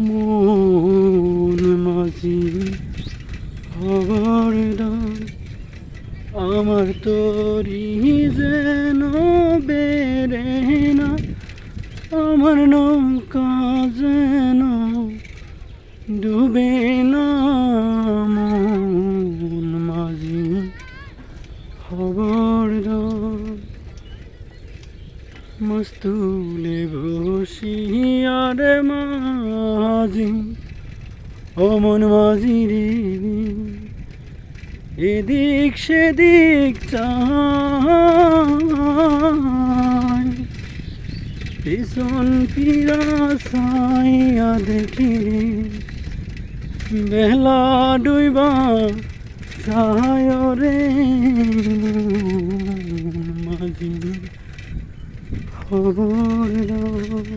মন মাঝি খবরদার, আমার তরি যেন বেড়ে না, আমার নৌকা যেন ডুবে না। মন মাঝি খবরদার, মস্তুলে বসিয়ারে মাঝি, ও মন মাঝি রে, এদিক সেদিক চাই, পিছন ফিরা চাইয়া দেখি বেলা ডুইবা চায় রে। মাঝি খবরদার।